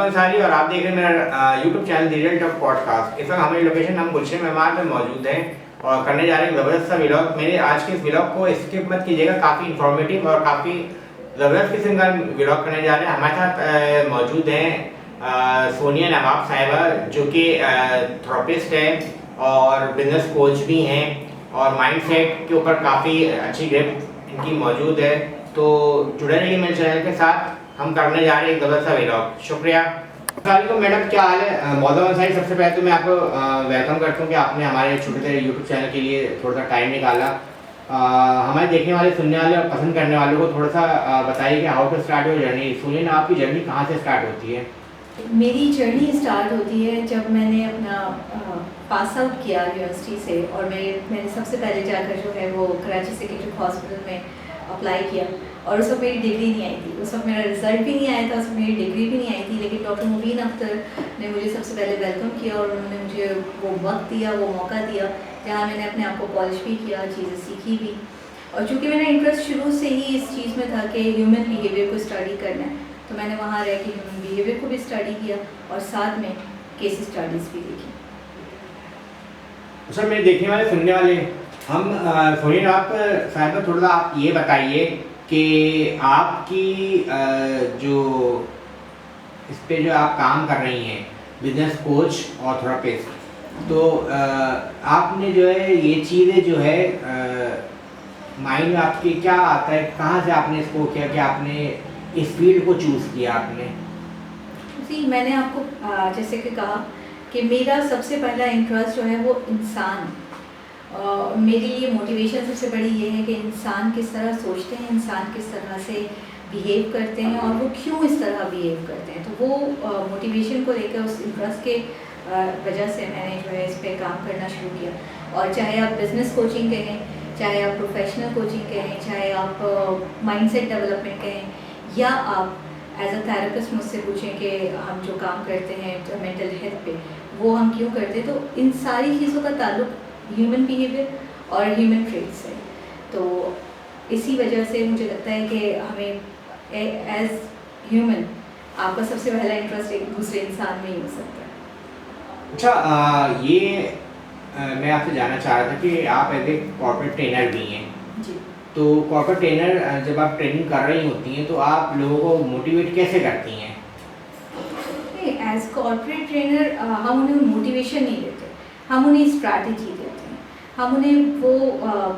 अंसारी और आप देख रहे हैं मेरा YouTube channel digital talk podcast. इस वक्त हमारी लोकेशन हम गुलशन मेहमान में मौजूद हैं और करने जा रहे हैं ज़बरदस्त सा व्लॉग। मेरे आज के इस व्लॉग को स्किप मत कीजिएगा, काफ़ी इन्फॉर्मेटिव और काफ़ी ज़बरदस्त किस्म का व्लॉग करने जा रहे हैं। हमारे साथ मौजूद हैं सोनिया नवाब साहिबा, जो कि थेरेपिस्ट है और बिजनेस कोच भी हैं और माइंडसेट के ऊपर काफ़ी अच्छी ग्रिप इनकी मौजूद है। तो जुड़े रहिए मेरे चैनल के साथ, हम करने जा रहे हैं एक ज़बरदस्त सा व्लॉग। शुक्रिया। अस्सलाम मैडम, क्या हाल है? मौजूद अंसारी, सबसे पहले तो मैं आपको वेलकम करता हूँ कि आपने हमारे छोटे से यूट्यूब चैनल के लिए थोड़ा सा टाइम निकाला। हमारे देखने वाले, सुनने वाले और पसंद करने वालों को थोड़ा सा बताइए कि how to start your journey. सुनिए ना, आपकी जर्नी कहाँ से स्टार्ट होती है? मेरी जर्नी स्टार्ट होती है जब मैंने अपना पास आउट किया यूनिवर्सिटी से, और मैंने सबसे पहले जाकर जो है वो कराची साइकियाट्रिक हॉस्पिटल में अप्लाई किया। और उस वक्त मेरी डिग्री नहीं आई थी, उस वक्त मेरा रिजल्ट भी नहीं आया था, उस वक्त मेरी डिग्री भी नहीं आई थी। लेकिन डॉक्टर मुबीन अख्तर ने मुझे सबसे पहले वेलकम किया और उन्होंने मुझे वो वक्त दिया, वो मौका दिया जहाँ मैंने अपने आप को पॉलिश भी किया, चीज़ें सीखी भी। और चूँकि मेरा इंटरेस्ट शुरू से ही इस चीज़ में था कि ह्यूमन बिहेवियर को स्टडी करना है, तो मैंने वहाँ रह के ह्यूमन बिहेवियर को भी स्टडी किया और साथ में केस स्टडीज़ भी देखी। सर, मेरे देखने वाले, सुनने वाले, हम सोनिया आप साहिबा, थोड़ा आप ये बताइए कि आपकी जो इस पे जो आप काम कर रही हैं, बिजनेस कोच और थेरेपिस्ट, तो आपने जो है ये चीज़ें जो है माइंड में आपके क्या आता है, कहाँ से आपने इसको किया कि आपने इस फील्ड को चूज़ किया आपने? जी, मैंने आपको जैसे कि कहा कि मेरा सबसे पहला इंटरेस्ट जो है वो इंसान, मेरे लिए मोटिवेशन सबसे बड़ी ये है कि इंसान किस तरह सोचते हैं, इंसान किस तरह से बिहेव करते हैं और वो क्यों इस तरह बिहेव करते हैं। तो वो मोटिवेशन को लेकर, उस इंटरेस्ट के वजह से मैंने जो है इस पे काम करना शुरू किया। और चाहे आप बिज़नेस कोचिंग कहें, चाहे आप प्रोफेशनल कोचिंग कहें, चाहे आप माइंडसेट डेवलपमेंट कहें, या आप एज अ थेरेपिस्ट मुझसे पूछें कि हम जो काम करते हैं मेंटल हेल्थ पे, वो हम क्यों करते हैं, तो इन सारी चीज़ों का ताल्लुक ह्यूमन बिहेवियर और ह्यूमन ट्रेट्स है। तो इसी वजह से मुझे लगता है कि हमें एज ह्यूमन आपका सबसे पहला इंटरेस्ट एक दूसरे इंसान में ही हो सकता है। अच्छा, ये मैं आपसे जानना चाह रहा था कि आप एज ए कॉर्पोरेट ट्रेनर भी हैं जी। तो कॉर्पोरेट ट्रेनर जब आप ट्रेनिंग कर रही होती हैं तो आप लोगों को मोटिवेट कैसे करती हैं? एज कॉर्पोरेट ट्रेनर हम उन्हें मोटिवेशन नहीं देते, हम उन्हें स्ट्रैटेजी देते हैं, हम उन्हें वो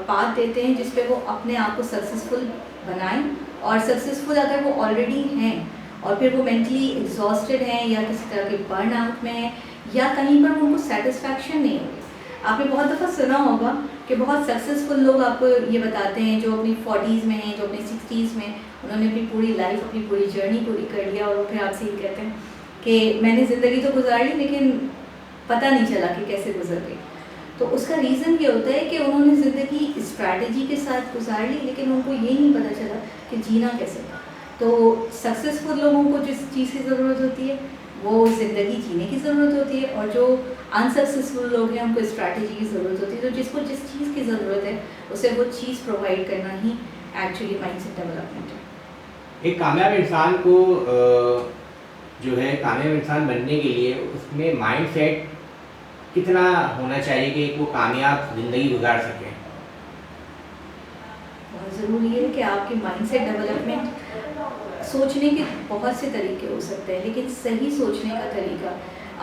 पाथ देते हैं जिस पे वो अपने आप को सक्सेसफुल बनाएं। और सक्सेसफुल अगर वो ऑलरेडी हैं और फिर वो मेंटली एग्जॉस्टेड हैं या किसी तरह के बर्न आउट में हैं या कहीं पर उनको सेटिस्फैक्शन नहीं होगी। आपने बहुत दफ़ा सुना होगा कि बहुत सक्सेसफुल लोग आपको ये बताते हैं जो अपनी 40s में हैं, जो अपनी 60s में, उन्होंने अपनी पूरी लाइफ, अपनी पूरी जर्नी पूरी कर लिया और वो फिर आपसे ये कहते हैं कि मैंने ज़िंदगी तो गुजार ली लेकिन पता नहीं चला कि कैसे गुजर गई। तो उसका रीज़न ये होता है कि उन्होंने ज़िंदगी स्ट्रैटेजी के साथ गुजार ली लेकिन उनको ये नहीं पता चला कि जीना कैसे। तो सक्सेसफुल लोगों को जिस चीज़ की ज़रूरत होती है वो ज़िंदगी जीने की ज़रूरत होती है, और जो अनसक्सेसफुल लोग हैं उनको स्ट्रैटेजी की ज़रूरत होती है। तो जिसको जिस चीज़ की ज़रूरत है उसे वो चीज़ प्रोवाइड करना ही एक्चुअली माइंडसेट डेवलपमेंट है। एक कामयाब इंसान को जो है कामयाब इंसान बनने के लिए उसमें माइंडसेट कितना होना चाहिए कि वो कामयाब ज़िंदगी गुजार सके? बहुत ज़रूरी है कि आपकी माइंडसेट डेवलपमेंट, सोचने के बहुत से तरीके हो सकते हैं लेकिन सही सोचने का तरीका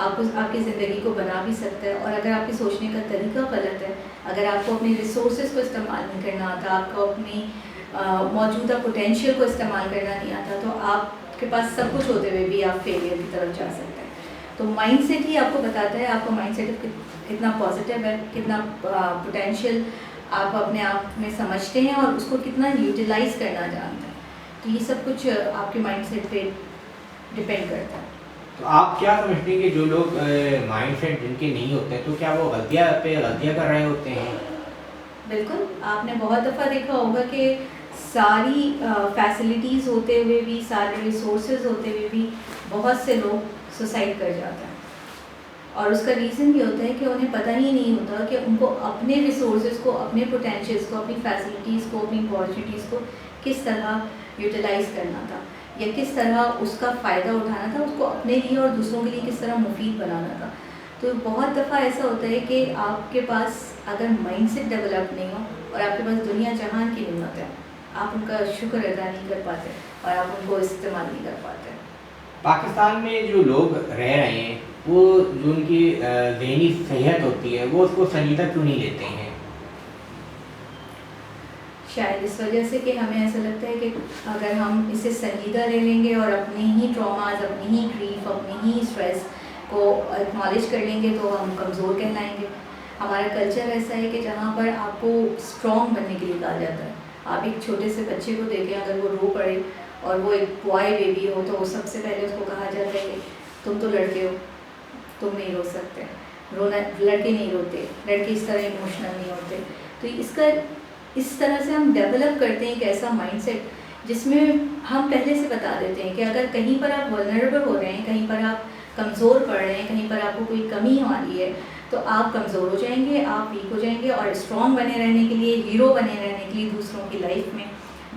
आपको आपकी ज़िंदगी को बना भी सकता है। और अगर आपके सोचने का तरीका गलत है, अगर आपको अपने रिसोर्सेज को इस्तेमाल नहीं करना आता, आपको अपनी मौजूदा पोटेंशियल को इस्तेमाल करना नहीं आता, तो आपके पास सब कुछ होते हुए भी आप फेलियर की तरफ जा सकते हैं। तो माइंडसेट ही आपको बताता है आपका माइंडसेट कितना पॉजिटिव है, कितना पोटेंशियल आप अपने आप में समझते हैं और उसको कितना यूटिलाइज़ करना जानते हैं। तो ये सब कुछ आपके माइंडसेट पे डिपेंड करता है। तो आप क्या समझते हैं कि जो लोग माइंडसेट जिनके नहीं होते तो क्या वो गलतियाँ कर रहे होते हैं? बिल्कुल, आपने बहुत दफ़ा देखा होगा कि सारी फैसिलिटीज़ होते हुए भी, सारे रिसोर्सेज होते हुए भी बहुत से लोग सुसाइड कर जाते हैं। और उसका रीज़न ये होता है कि उन्हें पता ही नहीं होता कि उनको अपने रिसोर्सेज को, अपने पोटेंशियल्स को, अपनी फैसिलिटीज़ को, अपनी अपॉर्चुनिटीज़ को किस तरह यूटिलाइज़ करना था। या किस तरह उसका फ़ायदा उठाना था, उसको अपने लिए और दूसरों के लिए किस तरह मुफीद बनाना था। तो बहुत दफ़ा ऐसा होता है कि आपके पास अगर माइंडसेट डेवलप नहीं हो और आपके पास दुनिया जहान की नियमत है, आप उनका शुक्र अदा नहीं कर पाते और आप उनको इस्तेमाल नहीं कर पाते। पाकिस्तान में जो लोग रह रहे हैं वो जो उनकी ज़हनी सेहत होती है वो उसको संजीदा क्यों नहीं लेते हैं? शायद इस वजह से कि हमें ऐसा लगता है कि अगर हम इसे संजीदा ले लेंगे और अपने ही ट्रॉमास, अपनी ही ग्रीफ, अपनी ही स्ट्रेस को एक्नॉलेज कर लेंगे तो हम कमज़ोर कहलाएंगे। हमारा कल्चर ऐसा है कि जहाँ पर आपको स्ट्रॉन्ग बनने के लिए कहा जाता है। आप एक छोटे से बच्चे को देखें, अगर वो रो पड़े और वो एक बॉय बेबी हो तो वो सबसे पहले उसको कहा जाता है कि तुम तो लड़के हो, तुम नहीं रो सकते। रोना, लड़के नहीं रोते, लड़के इस तरह इमोशनल नहीं होते। तो इसका इस तरह से हम डेवलप करते हैं एक ऐसा माइंडसेट जिसमें हम पहले से बता देते हैं कि अगर कहीं पर आप वल्नरेबल हो रहे हैं, कहीं पर आप कमज़ोर पड़ रहे हैं, कहीं पर आपको कोई कमी आ रही है, तो आप कमज़ोर हो जाएंगे, आप वीक हो जाएंगे। और स्ट्रॉन्ग बने रहने के लिए, हीरो बने रहने के लिए, दूसरों की लाइफ में,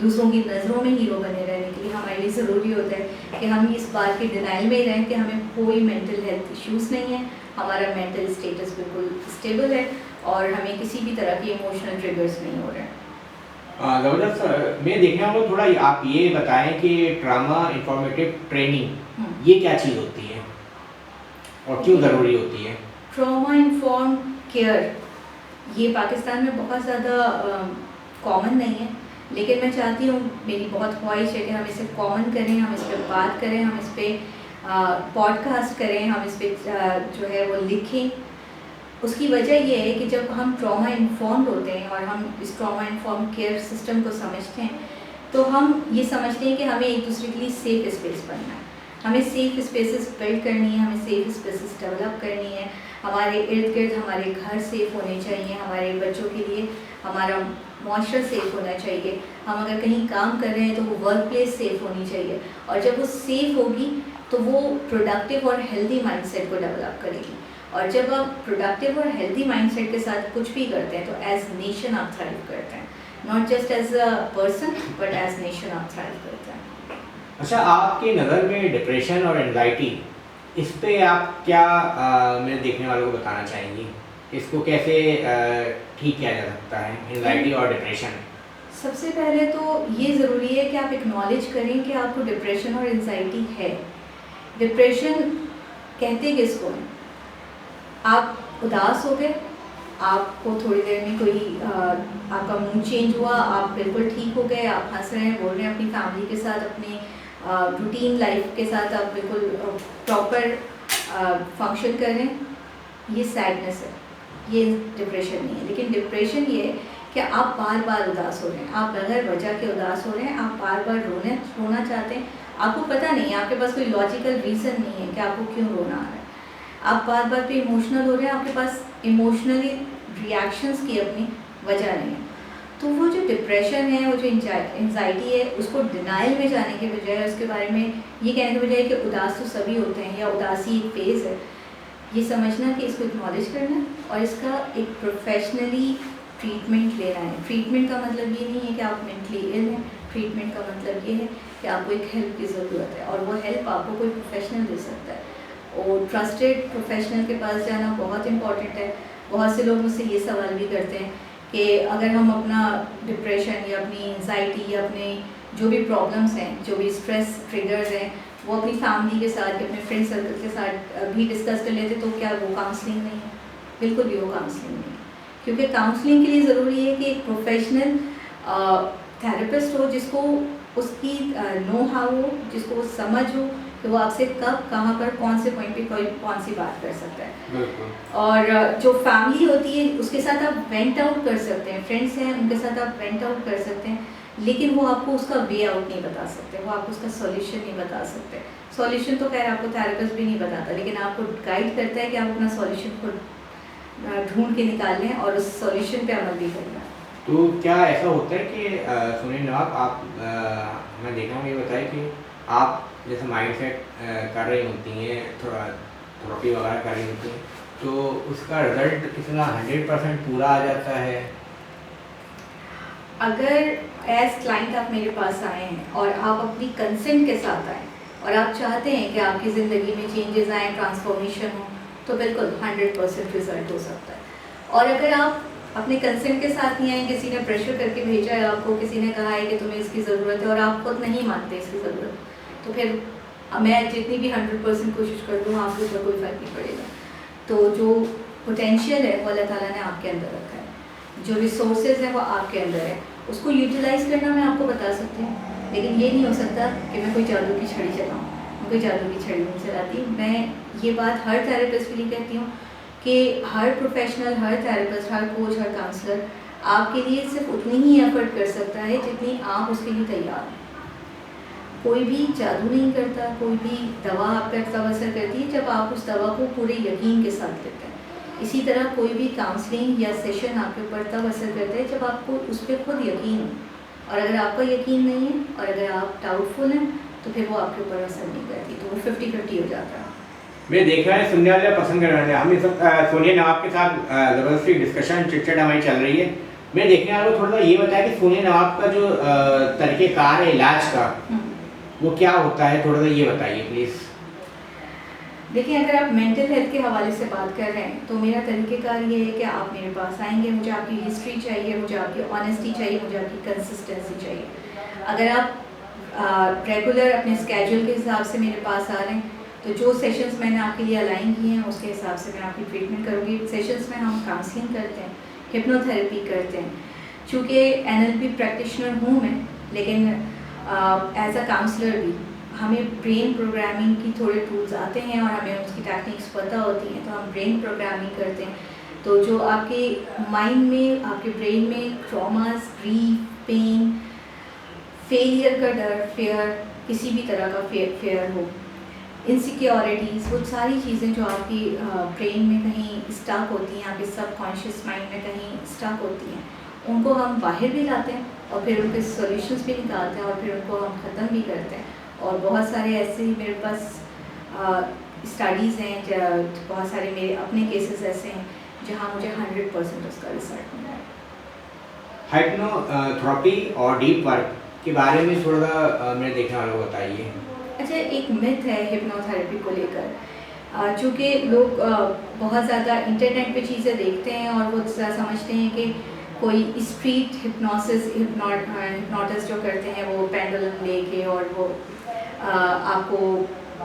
दूसरों की नज़रों में हीरो बने रहने के लिए हमारे लिए ज़रूरी होता है कि हम इस बात के डिनाइल में ही रहें कि हमें कोई मेंटल हेल्थ इश्यूज़ नहीं है, हमारा मेंटल स्टेटस बिल्कुल स्टेबल है और हमें किसी भी तरह के इमोशनल ट्रिगर्स नहीं हो रहे हैं। ज़बरदस्त। मैं देखने वाला हूँ, थोड़ा आप ये बताएं कि ट्रामा इंफॉर्मेटिव ट्रेनिंग ये क्या चीज़ होती है और क्यों ज़रूरी होती है? ट्रॉमा इन्फॉर्म केयर ये पाकिस्तान में बहुत ज़्यादा कॉमन नहीं है, लेकिन मैं चाहती हूँ, मेरी बहुत ख्वाहिश है कि हम इसे कॉमन करें, हम इस पर बात करें, हम इस पर पॉडकास्ट करें, हम इस पर जो है वो लिखें। उसकी वजह ये है कि जब हम ट्रॉमा इन्फॉर्म्ड होते हैं और हम इस ट्रॉमा इन्फॉर्म केयर सिस्टम को समझते हैं तो हम ये समझते हैं कि हमें एक दूसरे के लिए सेफ स्पेस बनना है, हमें सेफ स्पेसेस बिल्ड करनी है, हमें सेफ स्पेसेस डेवलप करनी है। हमारे इर्द गिर्द हमारे घर सेफ होने चाहिए, हमारे बच्चों के लिए हमारा माशरा सेफ होना चाहिए। हम अगर कहीं काम कर रहे हैं तो वो वर्क प्लेस सेफ होनी चाहिए और जब वो सेफ होगी तो वो प्रोडक्टिव और हेल्दी माइंडसेट को डेवलप करेगी। और जब आप प्रोडक्टिव और हेल्दी माइंडसेट के साथ कुछ भी करते हैं तो एज नेशन आप थ्राइव करते हैं, not just as a person but as nation आप थ्राइव करते हैं। अच्छा, आपकी नज़र में डिप्रेशन और एंजाइटी, इस पे आप क्या मेरे देखने वालों को बताना चाहेंगी? इसको कैसे ठीक किया जा सकता है, एंजाइटी और डिप्रेशन? सबसे पहले तो ये ज़रूरी है कि आप एक्नॉलेज करें कि आपको डिप्रेशन और एंजाइटी है। डिप्रेशन कहते किसको है? आप उदास हो गए, आपको थोड़ी देर में कोई आपका मूड चेंज हुआ, आप बिल्कुल ठीक हो गए, आप हंस रहे हैं, बोल रहे हैं अपनी फैमिली के साथ, अपनी रूटीन लाइफ के साथ आप बिल्कुल प्रॉपर फंक्शन कर रहे हैं, ये सैडनेस है, ये डिप्रेशन नहीं है। लेकिन डिप्रेशन ये है कि आप बार बार उदास हो रहे हैं, आप बगैर वजह के उदास हो रहे हैं, आप बार बार रोना चाहते हैं, आपको पता नहीं है, आपके पास कोई लॉजिकल रीज़न नहीं है कि आपको क्यों रोना आ रहा है, आप बार बार पे इमोशनल हो रहे हैं, आपके पास इमोशनली रिएक्शंस की अपनी वजह नहीं है। तो वो जो डिप्रेशन है, वो जो एंजाइटी है, उसको डिनाइल में जाने के बजाय, उसके बारे में ये कहने के बजाय कि उदास तो सभी होते हैं या उदासी एक फेज़ है, ये समझना कि इसको एक्नॉलेज करना और इसका एक प्रोफेशनली ट्रीटमेंट लेना है। ट्रीटमेंट का मतलब ये नहीं है कि आप मेंटली इल हैं, ट्रीटमेंट का मतलब ये है कि आपको एक हेल्प की ज़रूरत है और वो हेल्प आपको कोई प्रोफेशनल दे सकता है। और ट्रस्टेड प्रोफेशनल के पास जाना बहुत इम्पॉर्टेंट है। बहुत से लोग मुझसे ये सवाल भी करते हैं कि अगर हम अपना डिप्रेशन या अपनी एंजाइटी या अपने जो भी प्रॉब्लम्स हैं, जो भी स्ट्रेस ट्रिगर्स हैं, वो अपनी फैमिली के साथ या अपने फ्रेंड सर्कल के साथ भी डिस्कस कर लेते तो क्या वो काउंसलिंग नहीं है? बिल्कुल भी वो काउंसलिंग नहीं है, क्योंकि काउंसलिंग के लिए ज़रूरी है कि एक प्रोफेशनल थेरेपिस्ट हो जिसको उसकी नो हाउ हो, जिसको वो समझ हो कि वो आपसे कब, कहाँ पर, कौन से पॉइंट पे कौन सी बात कर सकता है। और जो फैमिली होती है उसके साथ आप वेंट आउट कर सकते हैं, फ्रेंड्स हैं उनके साथ आप वेंट आउट कर सकते हैं, लेकिन वो आपको उसका वे आउट नहीं बता सकते, वो आपको उसका सॉल्यूशन नहीं बता सकते। सॉल्यूशन तो खैर आपको थेरेपिस्ट भी नहीं बताता, लेकिन आपको गाइड करता है कि आप अपना सॉल्यूशन को ढूंढ के निकाल लें और उस सॉल्यूशन पे अमल भी करें। तो क्या ऐसा होता है कि सुनील नवाब, आप मैं देखा हूँ, ये बताएं कि आप जैसे माइंड सेट कर रही होती हैं, थोड़ा थेरेपी वगैरह कर रही होती हैं, तो उसका रिजल्ट कितना 100% पूरा आ जाता है? अगर एज क्लाइंट आप मेरे पास आए हैं और आप अपनी कंसेंट के साथ आए और आप चाहते हैं कि आपकी ज़िंदगी में चेंजेस आए, ट्रांसफॉर्मेशन हो, तो बिल्कुल 100% रिजल्ट हो सकता है। और अगर आप अपने कंसेंट के साथ नहीं आए, किसी ने प्रेशर करके भेजा है आपको, किसी ने कहा है कि तुम्हें इसकी ज़रूरत है और आप खुद नहीं मानते इसकी ज़रूरत, तो फिर मैं जितनी भी 100% कोशिश कर दूँ आपको उसका कोई फ़र्क नहीं पड़ेगा। तो जो पोटेंशियल है वो अल्लाह ताला ने आपके अंदर रखा है, जो रिसोर्सेज हैं वो आपके अंदर है, उसको यूटिलाइज़ करना मैं आपको बता सकती हूँ, लेकिन ये नहीं हो सकता कि मैं कोई जादू की छड़ी चलाऊँ। मैं कोई जादू की छड़ी नहीं चलाती। मैं ये बात हर थेरेपिस्ट के लिए कहती हूँ कि हर प्रोफेशनल, हर थेरेपिस्ट, हर कोच, हर काउंसलर आपके लिए सिर्फ उतनी ही एफर्ट कर सकता है जितनी आप उसके लिए तैयार हैं। कोई भी जादू नहीं करता, कोई भी दवा आप पर तब असर करती है जब आप उस दवा को पूरे यकीन के साथ लेते हैं। इसी तरह कोई भी काउंसलिंग या सेशन आपके ऊपर तब असर करता है जब आपको उस पर खुद यकीन हो, और अगर आपका यकीन नहीं है और अगर आप डाउटफुल हैं तो फिर वो आपके ऊपर असर नहीं करती, तो वो 50-50 हो जाता है। मैं देखा है सुनने वाले पसंद करने वाले हम इस वक्त सोनिया नवाब के साथ ज़बरदस्ती डिस्कशन चिटचट हमारी चल रही है। मैं देखने वालों को थोड़ा सा ये बताया कि सोनिया नवाब का जो तरीक़ेकार है इलाज का वो क्या होता है, थोड़ा सा ये बताइए प्लीज़। देखिए, अगर आप मेंटल हेल्थ के हवाले से बात कर रहे हैं तो मेरा तरीक़ेकार ये है कि आप मेरे पास आएंगे, मुझे आपकी हिस्ट्री चाहिए, मुझे आपकी ऑनेस्टी चाहिए, मुझे आपकी कंसिस्टेंसी चाहिए। अगर आप रेगुलर अपने स्केड्यूल के हिसाब से मेरे पास आ रहे हैं तो जो सेशंस मैंने आपके लिए अलाइन किए हैं उसके हिसाब से मैं आपकी ट्रीटमेंट करूँगी। सेशंस में हम काउंसलिंग करते हैं, हिप्नोथेरेपी करते हैं। चूँकि NLP प्रैक्टिशनर हूँ मैं, लेकिन एज अ काउंसलर भी हमें ब्रेन प्रोग्रामिंग की थोड़े टूल्स आते हैं और हमें उसकी टेक्निक्स पता होती हैं, तो हम ब्रेन प्रोग्रामिंग करते हैं। तो जो आपके माइंड में, आपके ब्रेन में ट्रॉमास, ग्रीफ, पेन, फेलियर का डर, फेयर, किसी भी तरह का फेयर हो, इनसिक्योरिटीज़, वो सारी चीज़ें जो आपकी ब्रेन में कहीं स्टक होती हैं, आपके सबकॉन्शियस माइंड में कहीं स्टक होती हैं, उनको हम बाहर भी लाते हैं और फिर उनके सॉल्यूशंस भी निकालते हैं और फिर उनको हम ख़त्म भी करते हैं। और बहुत सारे ऐसे ही मेरे पास स्टडीज़ हैं, बहुत सारे मेरे अपने केसेस ऐसे हैं जहाँ मुझे 100% उसका रिजल्ट मिला है। हाइप्नोथेरेपी और डीप वर्क के बारे में थोड़ा सा मेरे देखने वालों को बताइए। अच्छा, एक मिथ है हिप्नोथेरेपी को लेकर। चूँकि लोग बहुत ज़्यादा इंटरनेट पे चीज़ें देखते हैं और वो समझते हैं कि कोई स्ट्रीट हिप्नोटिस्ट जो करते हैं वो पेंडुलम लेके और वो आपको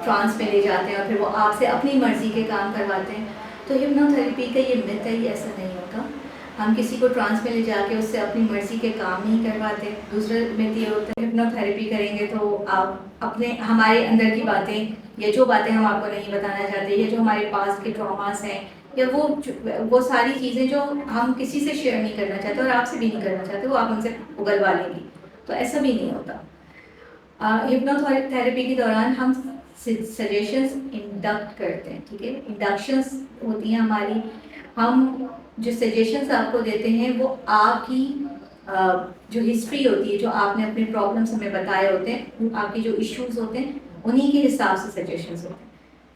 ट्रांस में ले जाते हैं और फिर वो आपसे अपनी मर्ज़ी के काम करवाते हैं। तो हिप्नोथेरेपी का ये मिथ है, ये ऐसा नहीं होता। हम किसी को ट्रांस में ले जाके उससे अपनी मर्ज़ी के काम नहीं करवाते। दूसरा मिथ ये होता है हिप्नोथेरेपी करेंगे तो आप अपने हमारे अंदर की बातें या जो बातें हम आपको नहीं बताना चाहते या जो हमारे पास के ट्रॉमास हैं या वो सारी चीज़ें जो हम किसी से शेयर नहीं करना चाहते और आपसे भी नहीं करना चाहते, वो आप उनसे उगलवा लेंगी। तो ऐसा भी नहीं होता। हिप्नोथेरेपी के दौरान हम सजेशंस इंडक्ट करते हैं, ठीक है। इंडक्शंस होती हैं हमारी, हम जो सजेशंस आपको देते हैं वो आपकी जो हिस्ट्री होती है, जो आपने अपने प्रॉब्लम्स हमें बताए होते हैं, आपके जो इश्यूज होते हैं उन्हीं के हिसाब से सजेशंस होते हैं।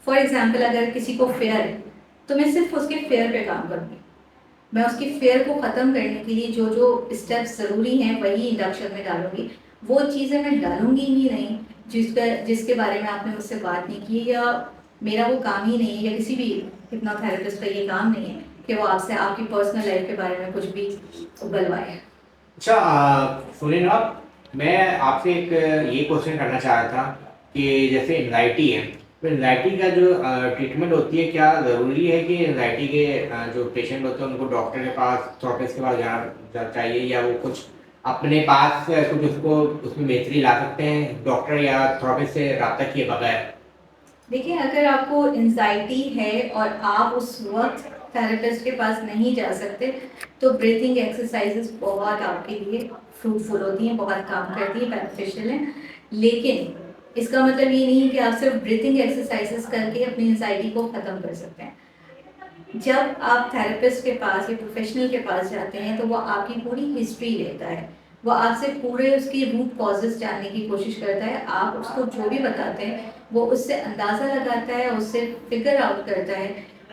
फॉर एग्जांपल, अगर किसी को फेयर है तो मैं सिर्फ उसके फेयर पे काम करूँगी। मैं उसकी फेयर को ख़त्म करने के लिए जो जो स्टेप्स ज़रूरी हैं वही इंडक्शन में डालूंगी। वो चीज़ें मैं डालूंगी ही नहीं जिसके बारे में आपने मुझसे बात नहीं की, या मेरा वो काम ही नहीं है, या किसी भी हिप्नोथेरेपिस्ट का ये काम नहीं है कि वो आपसे आपकी पर्सनल लाइफ के बारे में कुछ भी उगलवाए। अच्छा सुनिए ना, मैं आपसे एक ये क्वेश्चन करना चाह रहा था कि जैसे एंजाइटी है, तो एंजाइटी का जो ट्रीटमेंट होती है, क्या ज़रूरी है कि एंजाइटी के जो पेशेंट होते हैं उनको डॉक्टर के पास, थेरेपिस्ट के पास जाना चाहिए, या वो कुछ अपने पास कुछ उसको उसमें बेहतरी ला सकते हैं डॉक्टर या थेरेपिस्ट से रब्ता किए बगैर? देखिए, अगर आपको एंजाइटी है और आप उस वक्त थेरेपिस्ट के पास नहीं जा सकते तो ब्रीथिंग एक्सरसाइजेस बहुत आपके लिए फ्रूटफुल होती हैं, बहुत काम करती हैं, बेनिफिशियल हैं। लेकिन इसका मतलब ये नहीं है कि आप सिर्फ ब्रीथिंग एक्सरसाइजेस करके अपनी एंजाइटी को ख़त्म कर सकते हैं। जब आप थेरेपिस्ट के पास या प्रोफेशनल के पास जाते हैं तो वो आपकी पूरी हिस्ट्री लेता है, वो आपसे पूरे उसकी रूट कॉजेज जानने की कोशिश करता है। आप उसको जो भी बताते हैं वो उससे अंदाज़ा लगाता है, उससे फिगर आउट करता है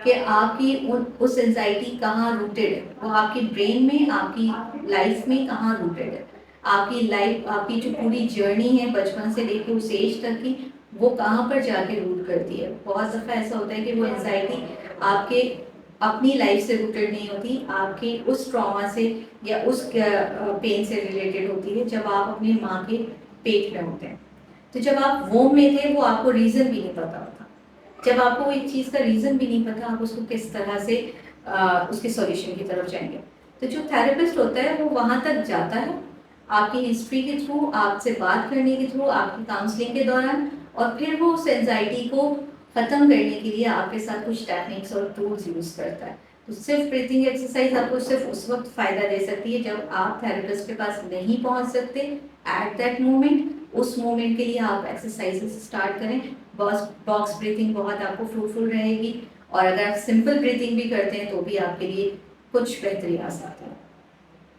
कि आपकी उस एंजाइटी कहाँ रूटेड है, वो आपकी ब्रेन में, आपकी लाइफ में कहाँ रूटेड है, आपकी लाइफ, आपकी जो पूरी जर्नी है बचपन से लेके उस एज तक की, वो कहाँ पर जाके रूट करती है। बहुत दफ़ा ऐसा होता है कि वो एंजाइटी आपके अपनी लाइफ से रूटेड नहीं होती, आपके उस ट्रॉमा से या उस पेन से रिलेटेड होती है जब आप अपनी माँ के पेट में होते हैं। तो जब आप वोम में थे वो आपको रीज़न भी नहीं पता होता, जब आपको एक चीज़ का रीज़न भी नहीं पता आप उसको किस तरह से उसके सॉल्यूशन की तरफ जाएंगे। तो जो थेरेपिस्ट होता है वो वहाँ तक जाता है आपकी हिस्ट्री के थ्रू, आपसे बात करने के थ्रू, आपकी काउंसलिंग के दौरान, और फिर वो उस एंजाइटी को ख़त्म करने के लिए आपके साथ कुछ टेक्निक्स और टूल्स यूज़ करता है। तो सिर्फ ब्रीथिंग एक्सरसाइज आपको सिर्फ उस वक्त फ़ायदा दे सकती है जब आप थेरेपिस्ट के पास नहीं पहुंच सकते एट दैट मोमेंट। उस मोमेंट के लिए आप एक्सरसाइजेस स्टार्ट करें। बॉक्स ब्रीथिंग बहुत आपको फ्रूटफुल रहेगी, और अगर आप सिंपल ब्रीथिंग भी करते हैं तो भी आपके लिए कुछ बेहतरी आ सकती है।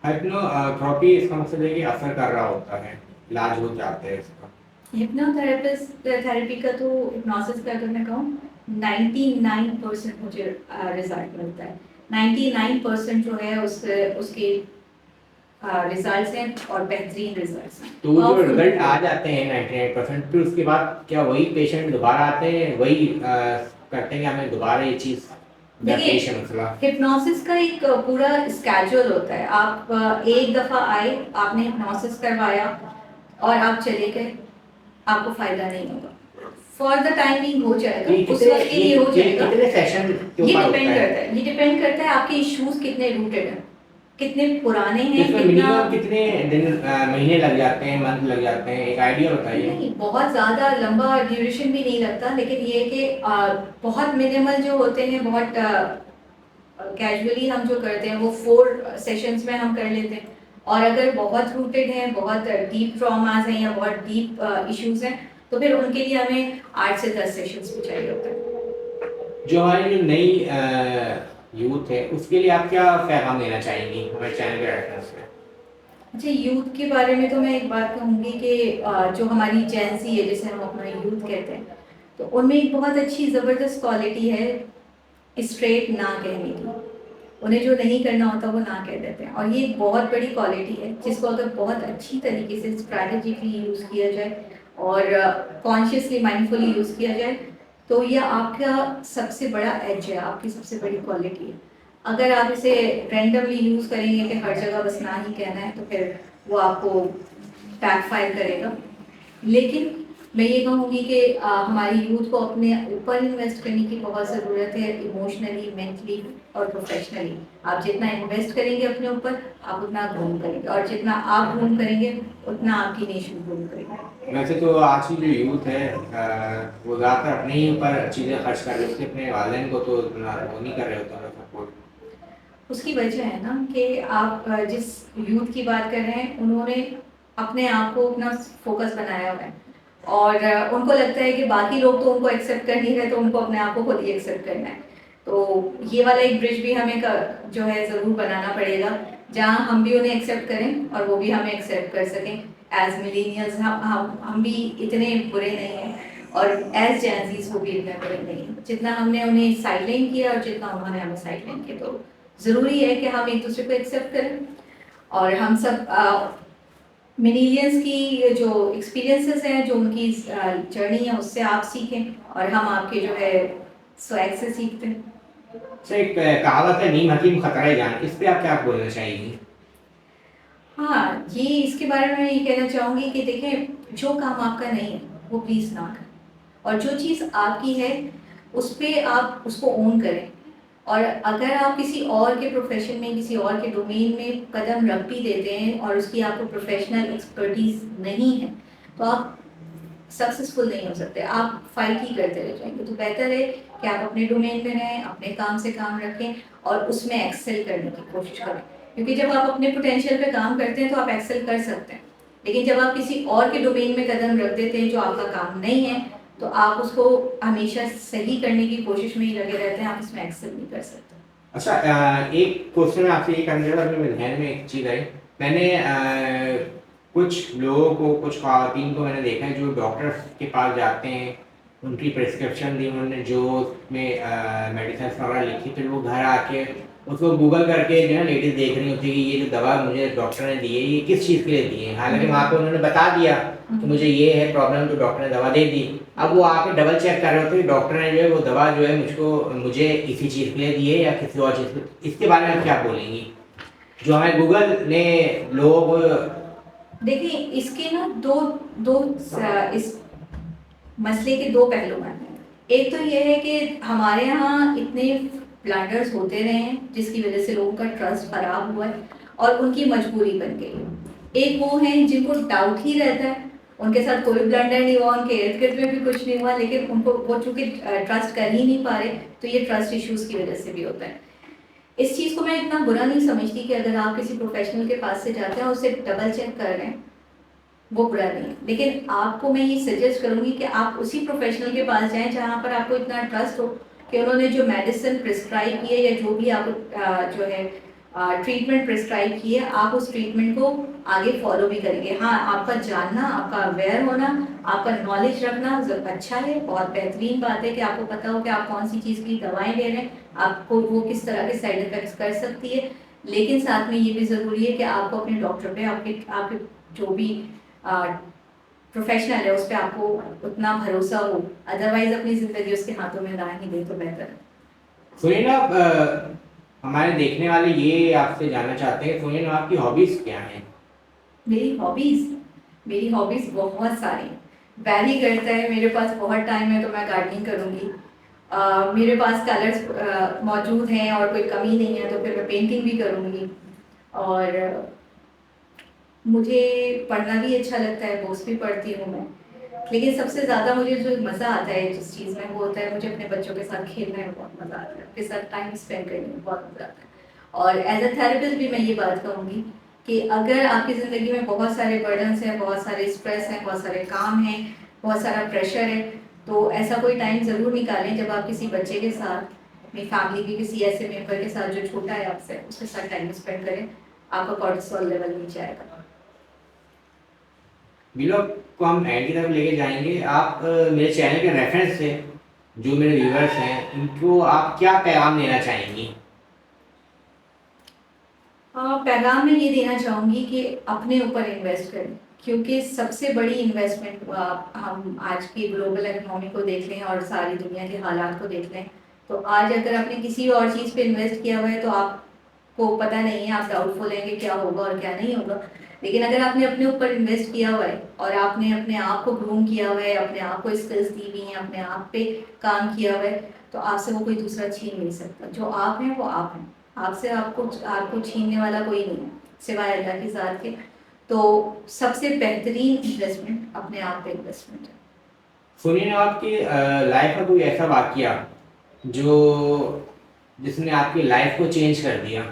हिप्नोथेरेपी इसका मतलब है कि असर कर रहा होता है, इलाज हो जाते हैं इसका। हिप्नोथेरेपिस्ट थेरेपी का तो हिप्नोसिस का अगर मैं कहूँ 99% मुझे रिजल्ट मिलता है। 99% जो है उसके रिजल्ट्स हैं और बेहतरीन रिजल्ट्स हैं। तो जो रिजल्ट आ जाते हैं 99%, फिर उसके बाद क्या वही पेशेंट दोबारा आते हैं, वही करते हैं कि हमें दोबारा ये चीज़ देखिए, मसला? हिप्नोसिस का एक पूरा स्केड्यूल होता है। आप एक दफ़ा आए, आपने हिप्नोसिस करवाया और आप चले गए, आपको फ़ायदा नहीं होगा। फॉर द टाइमिंग हो जाएगा, उस वक्त के लिए हो जाएगा। कितने सेशन के ये ऊपर डिपेंड होता है? करता है, ये डिपेंड करता है आपके इश्यूज कितने रूटेड हैं, कितने पुराने हैं, इसमें कितना मिनिमम कितने दिन, महीने लग जाते हैं, मंथ लग जाते हैं, एक आइडिया बताइए। नहीं, बहुत ज़्यादा लंबा ड्यूरेशन भी नहीं लगता, लेकिन ये कि बहुत मिनिमल जो होते हैं, बहुत कैजुअली हम जो करते हैं वो 4 सेशंस में हम कर लेते हैं। और अगर बहुत रूटेड हैं, बहुत डीप ट्रॉमास हैं या बहुत डीप इश्यूज हैं, तो फिर उनके लिए हमें 8 से 10 सेशंस भी चाहिए होता है। जो हमारी जो नई यूथ है उसके लिए आप क्या पैगाम देना चाहेंगी हमारे चैनल के रेफरेंस में? अच्छा, यूथ के बारे में तो मैं एक बात कहूँगी कि जो हमारी जेंसी है, जिसे हम अपना यूथ कहते हैं, तो उनमें एक बहुत अच्छी ज़बरदस्त क्वालिटी है स्ट्रेट ना कहने की। उन्हें जो नहीं करना होता वो ना कह देते हैं, और ये एक बहुत बड़ी क्वालिटी है जिसको अगर बहुत अच्छी तरीके से स्ट्रैटेजिकली यूज़ किया जाए और कॉन्शियसली माइंडफुली यूज़ किया जाए, तो ये आपका सबसे बड़ा एज है, आपकी सबसे बड़ी क्वालिटी है। अगर आप इसे रैंडमली यूज़ करेंगे कि हर जगह बस ना ही कहना है, तो फिर वो आपको बैकफायर करेगा। लेकिन मैं ये कहूँगी कि हमारी यूथ को अपने ऊपर इन्वेस्ट करने की बहुत ज़रूरत है, इमोशनली, मेंटली और प्रोफेशनली। आप जितना इन्वेस्ट करेंगे अपने ऊपर, आप उतना ग्रूम करेंगे, और जितना आप ग्रूम करेंगे उतना आपकी नेशन ग्रूम करेगी। वैसे तो आज की जो यूथ है वो ज़्यादातर अपने ही ऊपर चीज़ें खर्च कर रहे होते हैं, अपने वालिदैन को तो इतना वो नहीं कर रहे होते सपोर्ट। उसकी वजह है ना कि आप जिस यूथ की बात कर रहे हैं, उन्होंने अपने आप को अपना फोकस बनाया हुआ है, और उनको लगता है कि बाकी लोग तो उनको एक्सेप्ट कर नहीं रहे, तो उनको अपने आप को खुद ही एक्सेप्ट करना है। तो ये वाला एक ब्रिज भी हमें जो है ज़रूर बनाना पड़ेगा, जहाँ हम भी उन्हें एक्सेप्ट करें और वो भी हमें एक्सेप्ट कर सकें। एज मिलेनियल्स हम भी इतने बुरे नहीं हैं, और एज जेंजीज वो भी इतने बुरे नहीं हैं। जितना हमने उन्हें साइडलाइन किया और जितना उन्होंने हमें साइडलाइन किया, तो ज़रूरी है कि हम एक दूसरे को एक्सेप्ट करें, और हम सब मिलेनियल्स की जो एक्सपीरियंसेस हैं, जो उनकी जर्नी है, उससे आप सीखें और हम आपके जो है स्वैग से सीखते हैं। अच्छा, एक कहावत है नीम हकीम खतरा जान, इस पे आप क्या बोलना चाहेंगी? हाँ, ये इसके बारे में मैं ये कहना चाहूँगी कि देखें, जो काम आपका नहीं है वो प्लीज़ ना करें, और जो चीज़ आपकी है उस पर आप उसको ओन करें। और अगर आप किसी और के प्रोफेशन में, किसी और के डोमेन में कदम रख भी देते हैं और उसकी आपको प्रोफेशनल एक्सपर्टीज नहीं है, तो आप सक्सेसफुल नहीं हो सकते, आप फाइट ही करते रह जाएंगे। तो बेहतर है कि आप अपने डोमेन में रहें, अपने काम से काम रखें और उसमें एक्सेल करने की कोशिश करें, क्योंकि जब आप अपने पोटेंशियल पे काम करते हैं तो आप एक्सेल कर सकते हैं। लेकिन जब आप किसी और के डोमेन में कदम रख देते हैं जो आपका काम नहीं है, तो आप उसको हमेशा सही करने की कोशिश में ही लगे रहते हैं, आप इसमें एक्सेल नहीं कर सकते। अच्छा, एक क्वेश्चन मैं आपसे ये करने लगा, मेरे ध्यान में एक चीज़ आई। मैंने कुछ लोगों को, कुछ ख़वातीन को मैंने देखा है जो डॉक्टर के पास जाते हैं उनकी प्रिस्क्रिप्शन दी उन्होंने, जो उसमें मेडिसिन वगैरह लिखी, फिर वो घर आके उसको गूगल करके जो है लेडीज़ देख रही होती है कि ये जो दवा मुझे डॉक्टर ने दी है ये किस चीज़ के लिए दी है। हालांकि वहाँ पे उन्होंने बता दिया कि मुझे ये है प्रॉब्लम, तो डॉक्टर ने दवा दे दी। अब वो आके डबल चेक कर रहे होते हैं डॉक्टर ने जो है वो दवा जो है मुझे इसी चीज़ के लिए दी है या किसी और चीज़ के। इसके बारे में आप क्या बोलेंगी, जो हमें गूगल ने लोग। देखिए, इसके ना दो दो इस मसले के दो पहलू हैं। एक तो ये है कि हमारे यहाँ इतने ब्लंडर्स होते रहे हैं जिसकी वजह से लोगों का ट्रस्ट खराब हुआ है और उनकी मजबूरी बन गई है। एक वो हैं जिनको डाउट ही रहता है, उनके साथ कोई ब्लंडर नहीं हुआ, उनके इर्द गिर्द में भी कुछ नहीं हुआ, लेकिन उनको वो चूंकि ट्रस्ट कर ही नहीं पा रहे, तो ये ट्रस्ट इश्यूज की वजह से भी होता है। इस चीज़ को मैं इतना बुरा नहीं समझती कि अगर आप किसी प्रोफेशनल के पास से जाते हैं और उसे डबल चेक कर रहे हैं, वो बुरा नहीं है। लेकिन आपको मैं ये सजेस्ट करूंगी कि आप उसी प्रोफेशनल के पास जाएं जहां पर आपको इतना ट्रस्ट हो कि उन्होंने जो मेडिसिन प्रिस्क्राइब की है या जो भी आपको जो है ट्रीटमेंट प्रिस्क्राइब की है, आप उस ट्रीटमेंट को आगे फॉलो भी करेंगे। हाँ, आपका जानना, आपका अवेयर होना, आपका नॉलेज रखना अच्छा है, बहुत बेहतरीन बात है कि आपको पता हो कि आप कौन सी चीज़ की दवाएं ले रहे हैं, आपको वो किस तरह के साइड इफेक्ट्स कर सकती है। लेकिन साथ में ये भी ज़रूरी है कि आपको अपने डॉक्टर पे, आपके आपके जो भी प्रोफेशनल है उस पर आपको उतना भरोसा हो, अदरवाइज अपनी ज़िंदगी उसके हाथों में ना ही दे तो बेहतर है। सुनीना, हमारे देखने वाले ये आपसे जानना चाहते हैं, सुनीना आपकी हॉबीज क्या हैं? मेरी हॉबीज़ बहुत सारी वैरी करता है। मेरे पास बहुत टाइम है तो मैं गार्डनिंग करूँगी, मेरे पास कलर्स मौजूद हैं और कोई कमी नहीं है तो फिर मैं पेंटिंग भी करूँगी। और मुझे पढ़ना भी अच्छा लगता है, बुक्स भी पढ़ती हूँ मैं। लेकिन सबसे ज़्यादा मुझे जो मज़ा आता है जिस चीज़ में, वो होता है मुझे अपने बच्चों के साथ खेलने में बहुत मज़ा आता है, उनके साथ टाइम स्पेंड करने में बहुत मज़ा आता है। और एज अ थेरेपिस्ट भी मैं ये बात कहूँगी कि अगर आपकी ज़िंदगी में बहुत सारे बर्डन्स हैं, बहुत सारे स्ट्रेस हैं, बहुत सारे काम हैं, बहुत सारा प्रेशर है, तो ऐसा कोई टाइम ज़रूर निकालें जब आप किसी बच्चे के साथ, अपनी फैमिली के किसी ऐसे मेम्बर के साथ जो छोटा है आपसे, उसके साथ टाइम स्पेंड करें। आपका कॉर्टिसोल लेवल नीचे आएगा। व्लॉग को हम एंड की तरफ लेके जाएंगे। आप मेरे चैनल के रेफरेंस से जो मेरे व्यूअर्स हैं उनको आप क्या पैगाम देना चाहेंगी? पैगाम में ये देना चाहूँगी कि अपने ऊपर इन्वेस्ट करें, क्योंकि सबसे बड़ी इन्वेस्टमेंट, हम आज की ग्लोबल इकोनॉमी को देख लें और सारी दुनिया के हालात को देख लें, तो आज अगर आपने किसी और चीज़ पे इन्वेस्ट किया हुआ है तो आपको पता नहीं है, आप डाउटफुल हैं कि क्या होगा और क्या नहीं होगा। लेकिन अगर आपने अपने ऊपर इन्वेस्ट किया हुआ है और आपने अपने आप को ग्रूम किया हुआ है, अपने आप को स्किल्स दी हुई हैं, अपने आप पे काम किया हुआ है, तो आपसे वो कोई दूसरा छीन नहीं सकता। जो आप हैं वो आप हैं, आपसे आपको छीनने वाला कोई नहीं है सिवाय अल्लाह की ज़ात के। तो सबसे बेहतरीन इन्वेस्टमेंट अपने आप पे इन्वेस्टमेंट है। सुनिए, आपकी लाइफ का कोई ऐसा वाकया जो जिसने आपकी लाइफ को चेंज कर दिया?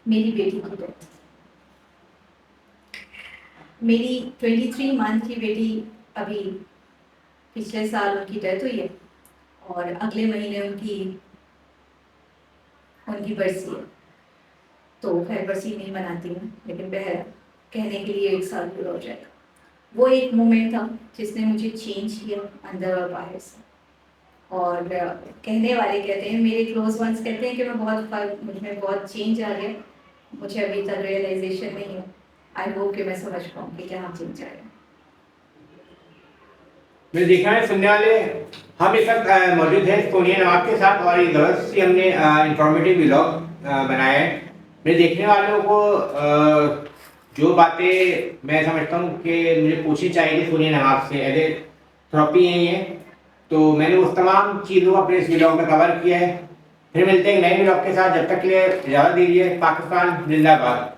मेरी बेटी की डेथ, मेरी 23 मंथ की बेटी, अभी पिछले साल उनकी डेथ हुई है और अगले महीने उनकी बरसी है। तो खैर बरसी नहीं मनाती हूँ, लेकिन बहर कहने के लिए 1 साल पूरा हो जाएगा। वो एक मोमेंट था जिसने मुझे चेंज किया अंदर और बाहर से। और कहने वाले कहते हैं, मेरे क्लोज वंस कहते हैं कि मुझ में बहुत चेंज आ गया। मुझे अभी तक रियलाइजेशन नहीं है। आई होप कि मैं समझ पाऊँ कि क्या चेंज आया। मेरे देखने वाले सुनने वाले, हम इस वक्त मौजूद हैं सोनिया नवाब के साथ और एक ज़बरदस्त सी हमने इंफॉर्मेटिव व्लॉग बनाया है। मेरे देखने वालों को जो बातें मैं समझता हूँ कि मुझे पूछनी चाहिए थी सोनिया नवाब से, एज ए थेरेपी है ये, तो मैंने उस तमाम चीज़ों को अपने इस व्लॉग में कवर किया है। फिर मिलते हैं एक नए व्लॉग के साथ, जब तक के लिए इजाज़त दीजिए। पाकिस्तान जिंदाबाद।